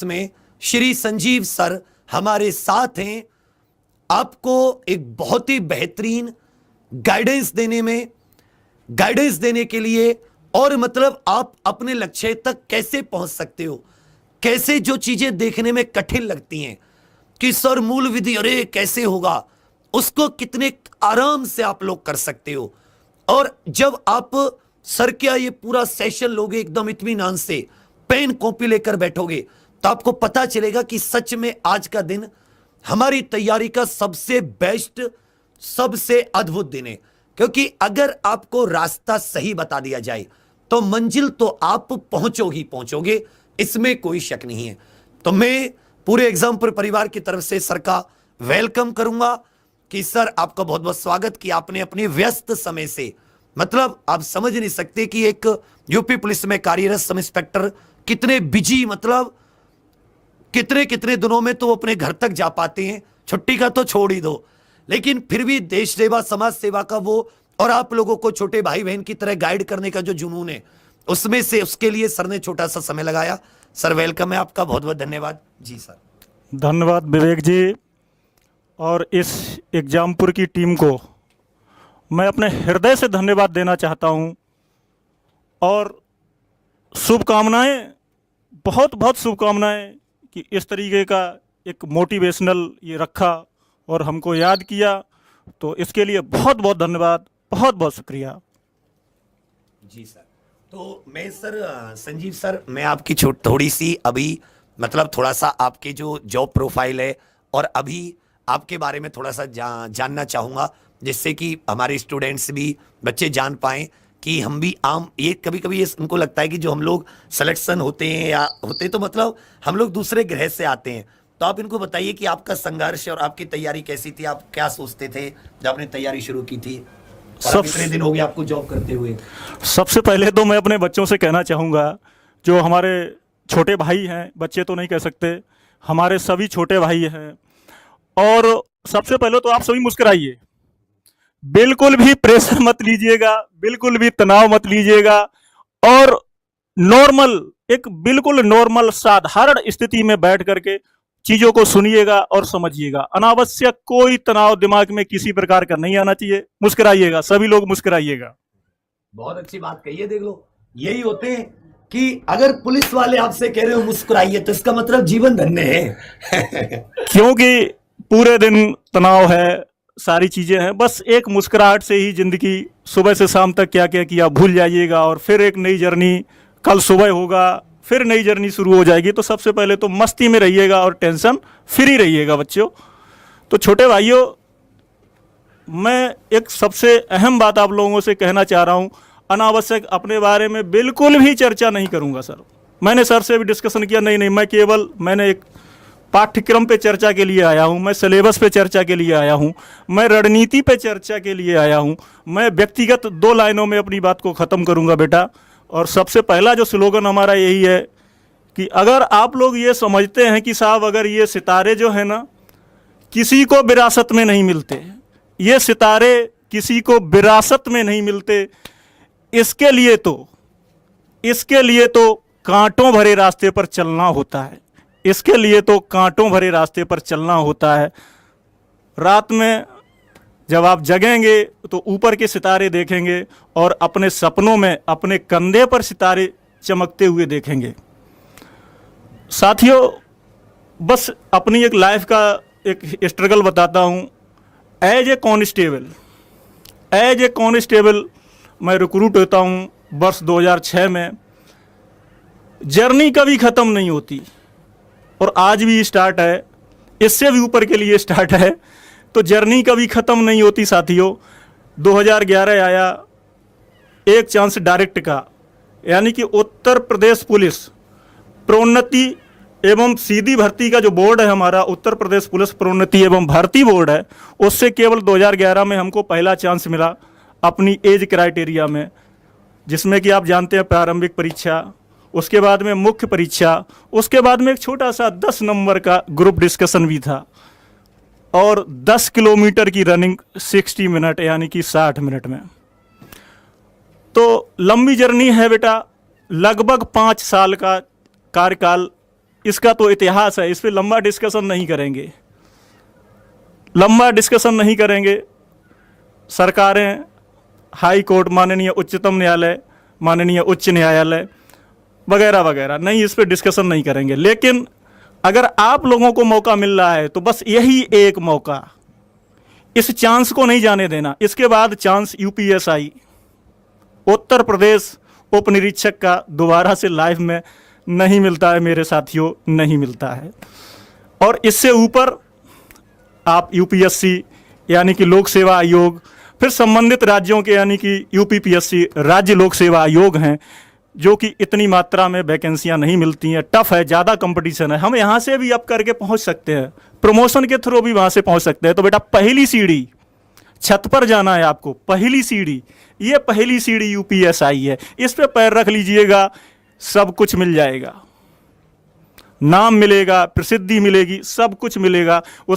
में श्री संजीव सर हमारे साथ हैं। आपको एक बहुत ही बेहतरीन गाइडेंस देने के लिए और मतलब आप अपने लक्ष्य तक कैसे पहुंच सकते हो, कैसे जो चीजें देखने में कठिन लगती हैं कि सर मूल विधि अरे कैसे होगा, उसको कितने आराम से आप लोग कर सकते हो। और जब आप सर क्या ये पूरा सेशन लोगे एकदम इत्मीनान से, पेन कॉपी लेकर बैठोगे, तो आपको पता चलेगा कि सच में आज का दिन हमारी तैयारी का सबसे बेस्ट, सबसे अद्भुत दिन है। क्योंकि अगर आपको रास्ता सही बता दिया जाए तो मंजिल तो आप पहुंचोगे, इसमें कोई शक नहीं है। तो मैं पूरे एग्जाम्पल परिवार की तरफ से सर का वेलकम करूंगा कि सर आपका बहुत बहुत स्वागत कि आपने अपने व्यस्त समय से, मतलब आप समझ नहीं सकते कि एक यूपी पुलिस में कार्यरत सब इंस्पेक्टर कितने बिजी, मतलब कितने कितने दिनों में तो वो अपने घर तक जा पाते हैं, छुट्टी का तो छोड़ ही दो, लेकिन फिर भी देश सेवा समाज सेवा का वो और आप लोगों को छोटे भाई बहन की तरह गाइड करने का जो जुनून है, उसमें से उसके लिए सर ने छोटा सा समय लगाया। सर वेलकम है आपका, बहुत बहुत धन्यवाद। जी सर। धन्यवाद विवेक जी, और इस एग्जामपुर की टीम को मैं अपने हृदय से धन्यवाद देना चाहता हूं और शुभकामनाएं, बहुत बहुत शुभकामनाएं कि इस तरीके का एक मोटिवेशनल ये रखा और हमको याद किया, तो इसके लिए बहुत बहुत धन्यवाद, बहुत बहुत शुक्रिया। जी सर। तो मैं सर संजीव सर, मैं आपकी थोड़ी सी अभी मतलब थोड़ा सा आपके जो जॉब प्रोफाइल है और अभी आपके बारे में थोड़ा सा जानना चाहूँगा, जिससे कि हमारे स्टूडेंट्स भी, बच्चे जान पाएँ कि हम भी आम, ये कभी कभी ये उनको लगता है कि जो हम लोग सिलेक्शन होते हैं या होते तो मतलब हम लोग दूसरे ग्रह से आते हैं। तो आप इनको बताइए कि आपका संघर्ष और आपकी तैयारी कैसी थी, आप क्या सोचते थे जब आपने तैयारी शुरू की थी, और कितने दिन हो गए आपको जॉब करते हुए? सबसे पहले तो मैं अपने बच्चों से कहना चाहूँगा, जो हमारे छोटे भाई हैं, बच्चे तो नहीं कह सकते, हमारे सभी छोटे भाई हैं, और सबसे पहले तो आप सभी मुस्कुराइए, बिल्कुल भी प्रेशर मत लीजिएगा, बिल्कुल भी तनाव मत लीजिएगा, और नॉर्मल, एक बिल्कुल नॉर्मल साधारण स्थिति में बैठ करके चीजों को सुनिएगा और समझिएगा। अनावश्यक कोई तनाव दिमाग में किसी प्रकार का नहीं आना चाहिए। मुस्कुराइएगा, सभी लोग मुस्कुराइएगा। बहुत अच्छी बात कही है। देख लो, यही होते हैं कि अगर पुलिस वाले आपसे कह रहे हो मुस्कुराइए, तो इसका मतलब जीवन धन्य है। क्योंकि पूरे दिन तनाव है, सारी चीजें हैं, बस एक मुस्कुराहट से ही जिंदगी, सुबह से शाम तक क्या क्या किया भूल जाइएगा, और फिर एक नई जर्नी, कल सुबह होगा, फिर नई जर्नी शुरू हो जाएगी। तो सबसे पहले तो मस्ती में रहिएगा और टेंशन फ्री रहिएगा बच्चों। तो छोटे भाइयों, मैं एक सबसे अहम बात आप लोगों से कहना चाह रहा हूं, अनावश्यक अपने बारे में बिल्कुल भी चर्चा नहीं करूंगा सर। मैंने सर से भी डिस्कशन किया, नहीं, मैंने एक पाठ्यक्रम पे चर्चा के लिए आया हूं, मैं सिलेबस पे चर्चा के लिए आया हूं, मैं रणनीति पे चर्चा के लिए आया हूं, मैं व्यक्तिगत 2 लाइनों में अपनी बात को ख़त्म करूंगा बेटा। और सबसे पहला जो स्लोगन हमारा यही है कि अगर आप लोग ये समझते हैं कि साहब अगर ये सितारे जो है ना किसी को विरासत में नहीं मिलते, ये सितारे किसी को विरासत में नहीं मिलते, इसके लिए तो कांटों भरे रास्ते पर चलना होता है, इसके लिए तो कांटों भरे रास्ते पर चलना होता है। रात में जब आप जगेंगे तो ऊपर के सितारे देखेंगे और अपने सपनों में अपने कंधे पर सितारे चमकते हुए देखेंगे। साथियों, बस अपनी एक लाइफ का एक स्ट्रगल बताता हूँ। एज ए कॉन्स्टेबल मैं रिक्रूट होता हूँ वर्ष 2006 में। जर्नी कभी ख़त्म नहीं होती और आज भी स्टार्ट है, इससे भी ऊपर के लिए स्टार्ट है, तो जर्नी कभी ख़त्म नहीं होती साथियों। 2011 आया एक चांस डायरेक्ट का, यानी कि उत्तर प्रदेश पुलिस प्रोन्नति एवं सीधी भर्ती का जो बोर्ड है हमारा, उत्तर प्रदेश पुलिस प्रोन्नति एवं भर्ती बोर्ड है, उससे केवल 2011 में हमको पहला चांस मिला अपनी एज क्राइटेरिया में, जिसमें कि आप जानते हैं प्रारंभिक परीक्षा, उसके बाद में मुख्य परीक्षा, उसके बाद में एक छोटा सा 10 नंबर का ग्रुप डिस्कशन भी था, और 10 किलोमीटर की रनिंग 60 मिनट यानी कि 60 मिनट में। तो लंबी जर्नी है बेटा, लगभग 5 साल का कार्यकाल इसका तो इतिहास है, इस पर लंबा डिस्कशन नहीं करेंगे, लंबा डिस्कशन नहीं करेंगे। सरकारें, हाई कोर्ट, माननीय उच्चतम न्यायालय, माननीय उच्च न्यायालय वगैरह वगैरह, नहीं, इस पर डिस्कशन नहीं करेंगे। लेकिन अगर आप लोगों को मौका मिल रहा है तो बस यही एक मौका, इस चांस को नहीं जाने देना। इसके बाद चांस यूपीएसआई, उत्तर प्रदेश उप निरीक्षक का दोबारा से लाइफ में नहीं मिलता है मेरे साथियों, नहीं मिलता है। और इससे ऊपर आप यूपीएससी यानी कि लोक सेवा आयोग, फिर संबंधित राज्यों के यानी कि यूपीपीएससी राज्य लोक सेवा आयोग हैं, जो कि इतनी मात्रा में वैकेंसियां नहीं मिलती हैं, टफ है, ज़्यादा कंपटीशन है। हम यहाँ से भी अप करके पहुँच सकते हैं, प्रमोशन के थ्रू भी वहाँ से पहुँच सकते हैं। तो बेटा पहली सीढ़ी, छत पर जाना है आपको, पहली सीढ़ी, ये पहली सीढ़ी यूपीएसआई है, इस पे पैर रख लीजिएगा, सब कुछ मिल जाएगा, नाम मिलेगा, प्रसिद्धि मिलेगी, सब कुछ मिलेगा। उस